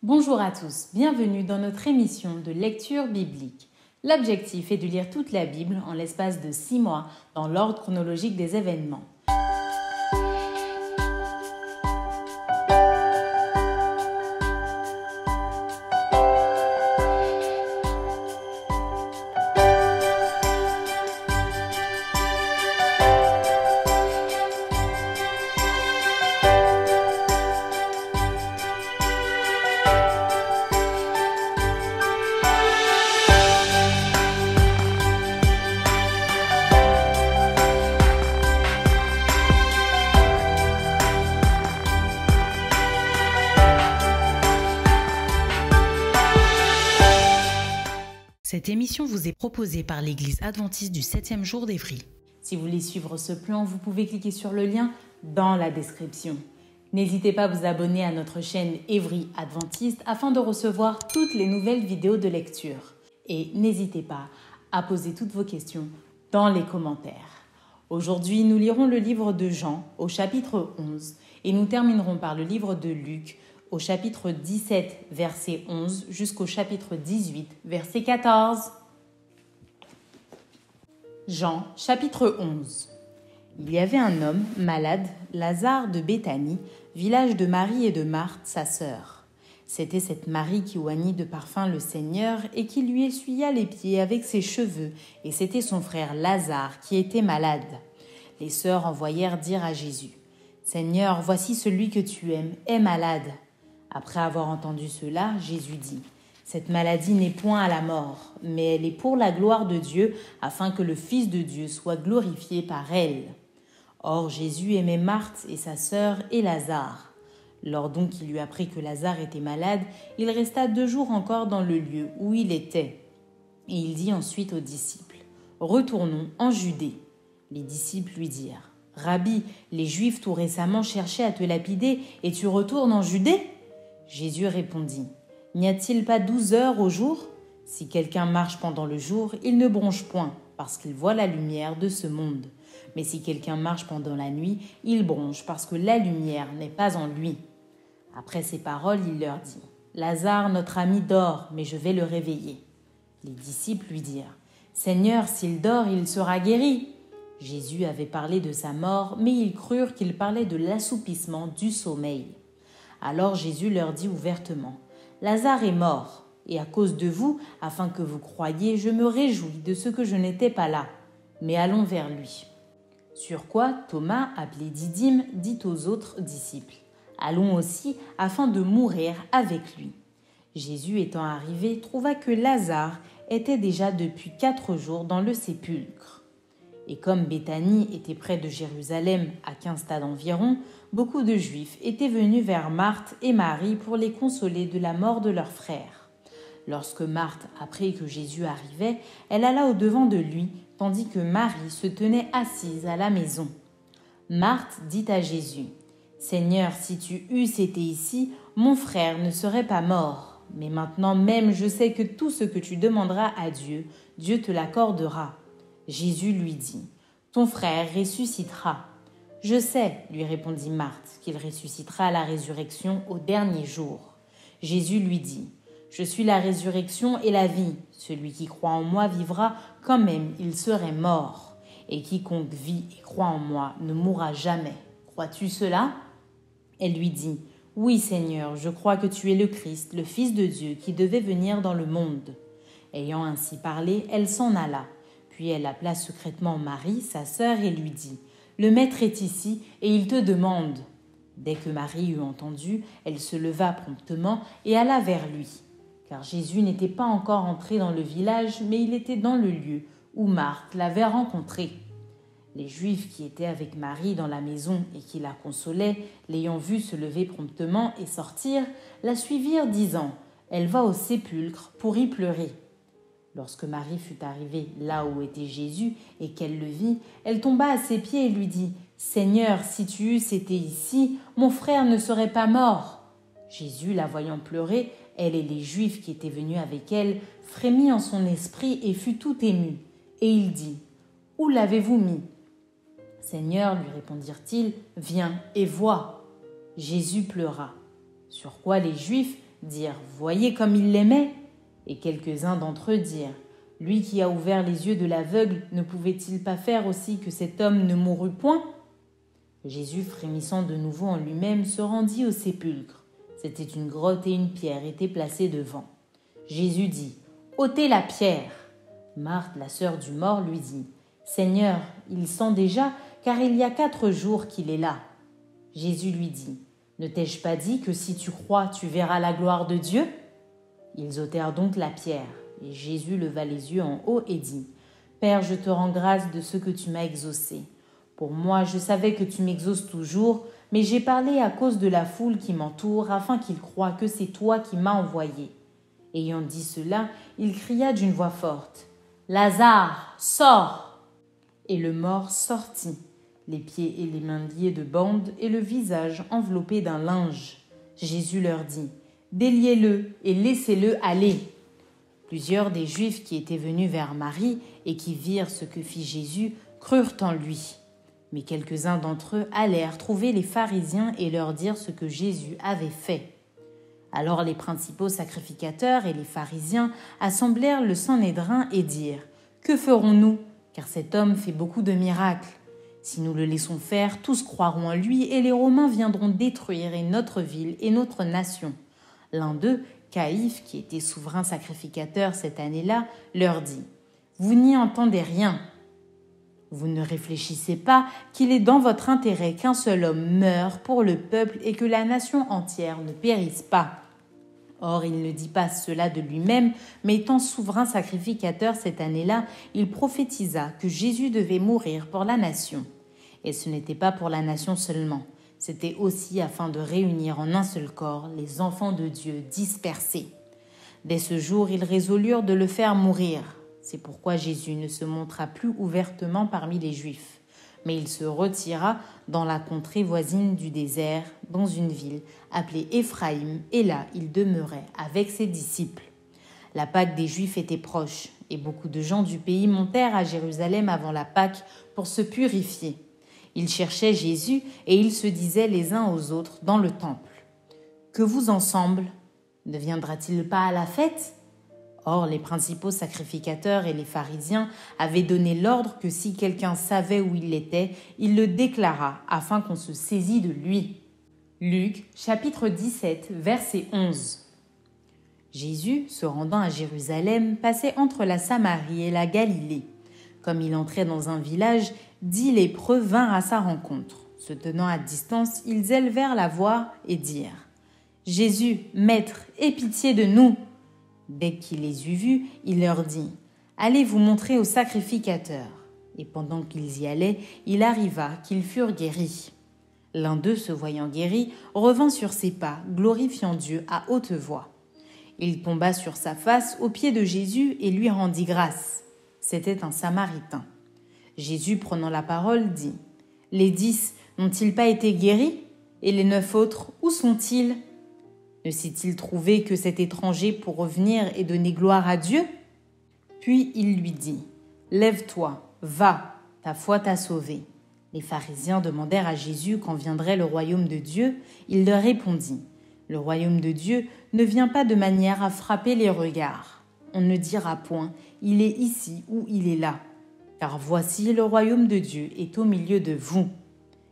Bonjour à tous, bienvenue dans notre émission de lecture biblique. L'objectif est de lire toute la Bible en l'espace de 6 mois dans l'ordre chronologique des événements. Cette émission vous est proposée par l'Église adventiste du 7e jour d'Évry. Si vous voulez suivre ce plan, vous pouvez cliquer sur le lien dans la description. N'hésitez pas à vous abonner à notre chaîne Évry Adventiste afin de recevoir toutes les nouvelles vidéos de lecture. Et n'hésitez pas à poser toutes vos questions dans les commentaires. Aujourd'hui, nous lirons le livre de Jean au chapitre 11 et nous terminerons par le livre de Luc au chapitre 17, verset 11, jusqu'au chapitre 18, verset 14. Jean, chapitre 11. Il y avait un homme malade, Lazare de Béthanie, village de Marie et de Marthe, sa sœur. C'était cette Marie qui oignit de parfum le Seigneur et qui lui essuya les pieds avec ses cheveux, et c'était son frère Lazare qui était malade. Les sœurs envoyèrent dire à Jésus : « Seigneur, voici celui que tu aimes est malade. » Après avoir entendu cela, Jésus dit : « Cette maladie n'est point à la mort, mais elle est pour la gloire de Dieu, afin que le Fils de Dieu soit glorifié par elle. » Or Jésus aimait Marthe et sa sœur et Lazare. Lors donc il lui apprit que Lazare était malade, il resta 2 jours encore dans le lieu où il était. Et il dit ensuite aux disciples : « Retournons en Judée. » Les disciples lui dirent : « Rabbi, les Juifs tout récemment cherchaient à te lapider, et tu retournes en Judée ?» Jésus répondit : « N'y a-t-il pas 12 heures au jour ? Si quelqu'un marche pendant le jour, il ne bronche point, parce qu'il voit la lumière de ce monde. Mais si quelqu'un marche pendant la nuit, il bronche, parce que la lumière n'est pas en lui. » Après ces paroles, il leur dit : « Lazare, notre ami, dort, mais je vais le réveiller. » Les disciples lui dirent : « Seigneur, s'il dort, il sera guéri. » Jésus avait parlé de sa mort, mais ils crurent qu'il parlait de l'assoupissement du sommeil. Alors Jésus leur dit ouvertement : « Lazare est mort, et à cause de vous, afin que vous croyiez, je me réjouis de ce que je n'étais pas là. Mais allons vers lui. » Sur quoi Thomas, appelé Didyme, dit aux autres disciples : « Allons aussi, afin de mourir avec lui. » Jésus étant arrivé, trouva que Lazare était déjà depuis 4 jours dans le sépulcre. Et comme Béthanie était près de Jérusalem, à 15 stades environ, beaucoup de Juifs étaient venus vers Marthe et Marie pour les consoler de la mort de leur frère. Lorsque Marthe apprit que Jésus arrivait, elle alla au-devant de lui, tandis que Marie se tenait assise à la maison. Marthe dit à Jésus : « Seigneur, si tu eusses été ici, mon frère ne serait pas mort. Mais maintenant même, je sais que tout ce que tu demanderas à Dieu, Dieu te l'accordera. » Jésus lui dit : « Ton frère ressuscitera. » « Je sais, lui répondit Marthe, qu'il ressuscitera à la résurrection au dernier jour. Jésus lui dit : « Je suis la résurrection et la vie. Celui qui croit en moi vivra quand même il serait mort. Et quiconque vit et croit en moi ne mourra jamais. Crois-tu cela ? » Elle lui dit : « Oui, Seigneur, je crois que tu es le Christ, le Fils de Dieu, qui devait venir dans le monde. » Ayant ainsi parlé, elle s'en alla. Puis elle appela secrètement Marie, sa sœur, et lui dit : « Le Maître est ici, et il te demande. » Dès que Marie eut entendu, elle se leva promptement et alla vers lui. Car Jésus n'était pas encore entré dans le village, mais il était dans le lieu où Marthe l'avait rencontré. Les Juifs qui étaient avec Marie dans la maison et qui la consolaient, l'ayant vue se lever promptement et sortir, la suivirent, disant : « Elle va au sépulcre pour y pleurer. » Lorsque Marie fut arrivée là où était Jésus et qu'elle le vit, elle tomba à ses pieds et lui dit : « Seigneur, si tu eusses été ici, mon frère ne serait pas mort. » Jésus, la voyant pleurer, elle et les Juifs qui étaient venus avec elle, frémit en son esprit et fut tout ému. Et il dit : « Où l'avez-vous mis ? » « Seigneur, lui répondirent-ils, viens et vois. » Jésus pleura. Sur quoi les Juifs, dirent « Voyez comme il l'aimait !» Et quelques-uns d'entre eux dirent « Lui qui a ouvert les yeux de l'aveugle, ne pouvait-il pas faire aussi que cet homme ne mourût point ?» Jésus, frémissant de nouveau en lui-même, se rendit au sépulcre. C'était une grotte et une pierre étaient placées devant. Jésus dit « Ôtez la pierre !» Marthe, la sœur du mort, lui dit « Seigneur, il sent déjà, car il y a 4 jours qu'il est là. » Jésus lui dit « Ne t'ai-je pas dit que si tu crois, tu verras la gloire de Dieu ?» Ils ôtèrent donc la pierre, et Jésus leva les yeux en haut et dit « Père, je te rends grâce de ce que tu m'as exaucé. Pour moi, je savais que tu m'exauces toujours, mais j'ai parlé à cause de la foule qui m'entoure, afin qu'ils croient que c'est toi qui m'as envoyé. » Ayant dit cela, il cria d'une voix forte « Lazare, sors !» Et le mort sortit, les pieds et les mains liés de bandes et le visage enveloppé d'un linge. Jésus leur dit « Déliez-le et laissez-le aller. » Plusieurs des Juifs qui étaient venus vers Marie et qui virent ce que fit Jésus crurent en lui. Mais quelques-uns d'entre eux allèrent trouver les pharisiens et leur dire ce que Jésus avait fait. Alors les principaux sacrificateurs et les pharisiens assemblèrent le Sanhédrin et dirent « Que ferons-nous ? Car cet homme fait beaucoup de miracles. Si nous le laissons faire, tous croiront en lui et les Romains viendront détruire notre ville et notre nation. » L'un d'eux, Caïphe, qui était souverain sacrificateur cette année-là, leur dit « Vous n'y entendez rien. Vous ne réfléchissez pas qu'il est dans votre intérêt qu'un seul homme meure pour le peuple et que la nation entière ne périsse pas. » Or, il ne dit pas cela de lui-même, mais étant souverain sacrificateur cette année-là, il prophétisa que Jésus devait mourir pour la nation. Et ce n'était pas pour la nation seulement, c'était aussi afin de réunir en un seul corps les enfants de Dieu dispersés. Dès ce jour, ils résolurent de le faire mourir. C'est pourquoi Jésus ne se montra plus ouvertement parmi les Juifs, mais il se retira dans la contrée voisine du désert, dans une ville appelée Éphraïm, et là il demeurait avec ses disciples. La Pâque des Juifs était proche, et beaucoup de gens du pays montèrent à Jérusalem avant la Pâque pour se purifier. Ils cherchaient Jésus, et ils se disaient les uns aux autres dans le temple « Que vous ensemble, ne viendra-t-il pas à la fête ?» Or, les principaux sacrificateurs et les pharisiens avaient donné l'ordre que si quelqu'un savait où il était, il le déclarât afin qu'on se saisît de lui. Luc, chapitre 17, verset 11. Jésus, se rendant à Jérusalem, passait entre la Samarie et la Galilée. Comme il entrait dans un village, 10 lépreux vinrent à sa rencontre. Se tenant à distance, ils élevèrent la voix et dirent « Jésus, Maître, aie pitié de nous !» Dès qu'il les eut vus, il leur dit « Allez vous montrer aux sacrificateurs. » Et pendant qu'ils y allaient, il arriva qu'ils furent guéris. L'un d'eux, se voyant guéri, revint sur ses pas, glorifiant Dieu à haute voix. Il tomba sur sa face aux pieds de Jésus et lui rendit grâce. C'était un Samaritain. Jésus, prenant la parole, dit « Les 10 n'ont-ils pas été guéris? Et les 9 autres, où sont-ils ? Ne s'est-il trouvé que cet étranger pour revenir et donner gloire à Dieu ?» Puis il lui dit « Lève-toi, va, ta foi t'a sauvé. » Les pharisiens demandèrent à Jésus quand viendrait le royaume de Dieu. Il leur répondit « Le royaume de Dieu ne vient pas de manière à frapper les regards. On ne dira point « Il est ici » ou « Il est là ». Car voici le royaume de Dieu est au milieu de vous.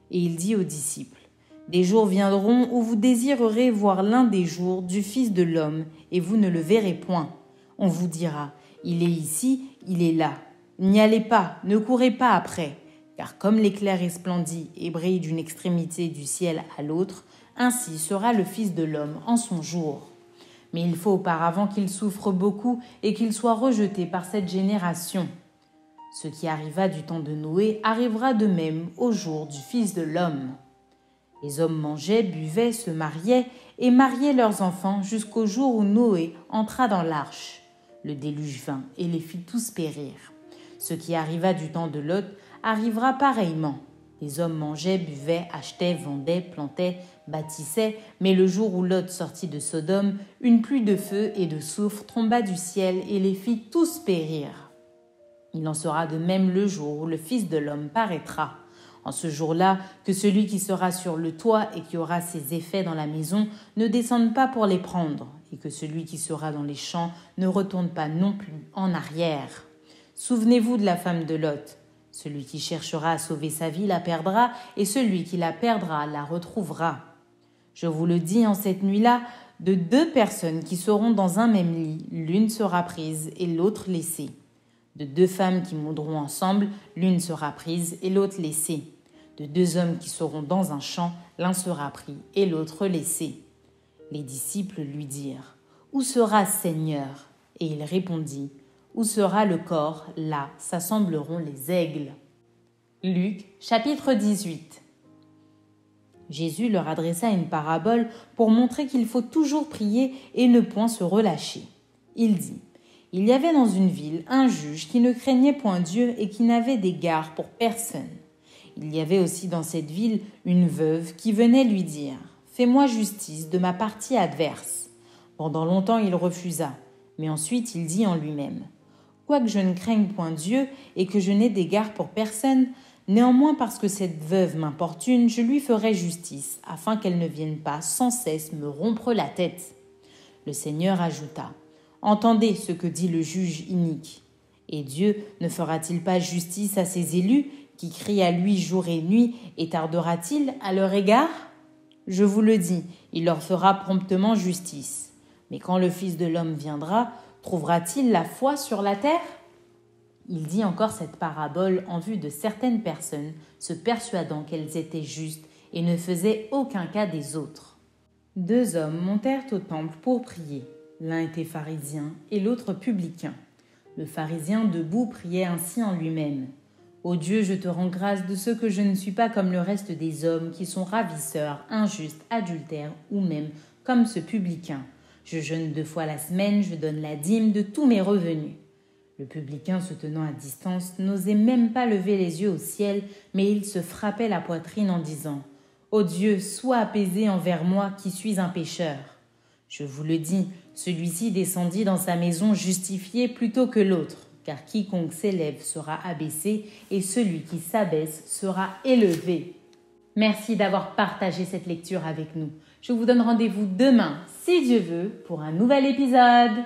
Et il dit aux disciples « Des jours viendront où vous désirerez voir l'un des jours du Fils de l'homme, et vous ne le verrez point. On vous dira « Il est ici, il est là ». N'y allez pas, ne courez pas après. Car comme l'éclair resplendit et brille d'une extrémité du ciel à l'autre, ainsi sera le Fils de l'homme en son jour. Mais il faut auparavant qu'il souffre beaucoup et qu'il soit rejeté par cette génération. Ce qui arriva du temps de Noé arrivera de même au jour du Fils de l'homme. Les hommes mangeaient, buvaient, se mariaient et mariaient leurs enfants jusqu'au jour où Noé entra dans l'arche. Le déluge vint et les fit tous périr. Ce qui arriva du temps de Lot arrivera pareillement. Les hommes mangeaient, buvaient, achetaient, vendaient, plantaient, bâtissaient, mais le jour où Lot sortit de Sodome, une pluie de feu et de soufre tomba du ciel et les fit tous périr. Il en sera de même le jour où le Fils de l'homme paraîtra. En ce jour-là, que celui qui sera sur le toit et qui aura ses effets dans la maison ne descende pas pour les prendre, et que celui qui sera dans les champs ne retourne pas non plus en arrière. Souvenez-vous de la femme de Lot. Celui qui cherchera à sauver sa vie la perdra, et celui qui la perdra la retrouvera. Je vous le dis en cette nuit-là, de 2 personnes qui seront dans un même lit, l'une sera prise et l'autre laissée. De 2 femmes qui moudront ensemble, l'une sera prise et l'autre laissée. De 2 hommes qui seront dans un champ, l'un sera pris et l'autre laissé. Les disciples lui dirent : Où sera, Seigneur ? Et il répondit : Où sera le corps, là s'assembleront les aigles. Luc, chapitre 18. Jésus leur adressa une parabole pour montrer qu'il faut toujours prier et ne point se relâcher. Il dit : Il y avait dans une ville un juge qui ne craignait point Dieu et qui n'avait d'égard pour personne. Il y avait aussi dans cette ville une veuve qui venait lui dire : Fais-moi justice de ma partie adverse. Pendant longtemps il refusa, mais ensuite il dit en lui-même : Quoique je ne craigne point Dieu et que je n'ai d'égard pour personne, néanmoins parce que cette veuve m'importune, je lui ferai justice, afin qu'elle ne vienne pas sans cesse me rompre la tête. Le Seigneur ajouta : Entendez ce que dit le juge inique. Et Dieu ne fera-t-il pas justice à ses élus, qui crient à lui jour et nuit, et tardera-t-il à leur égard ? Je vous le dis, il leur fera promptement justice. Mais quand le Fils de l'homme viendra, trouvera-t-il la foi sur la terre ? Il dit encore cette parabole en vue de certaines personnes se persuadant qu'elles étaient justes et ne faisaient aucun cas des autres. 2 hommes montèrent au temple pour prier. L'un était pharisien et l'autre publicain. Le pharisien debout priait ainsi en lui-même : Ô Dieu, je te rends grâce de ce que je ne suis pas comme le reste des hommes qui sont ravisseurs, injustes, adultères ou même comme ce publicain. Je jeûne 2 fois la semaine, je donne la dîme de tous mes revenus. Le publicain, se tenant à distance, n'osait même pas lever les yeux au ciel, mais il se frappait la poitrine en disant : Ô Dieu, sois apaisé envers moi qui suis un pécheur. Je vous le dis, celui-ci descendit dans sa maison justifié plutôt que l'autre, car quiconque s'élève sera abaissé et celui qui s'abaisse sera élevé. Merci d'avoir partagé cette lecture avec nous. Je vous donne rendez-vous demain, si Dieu veut, pour un nouvel épisode.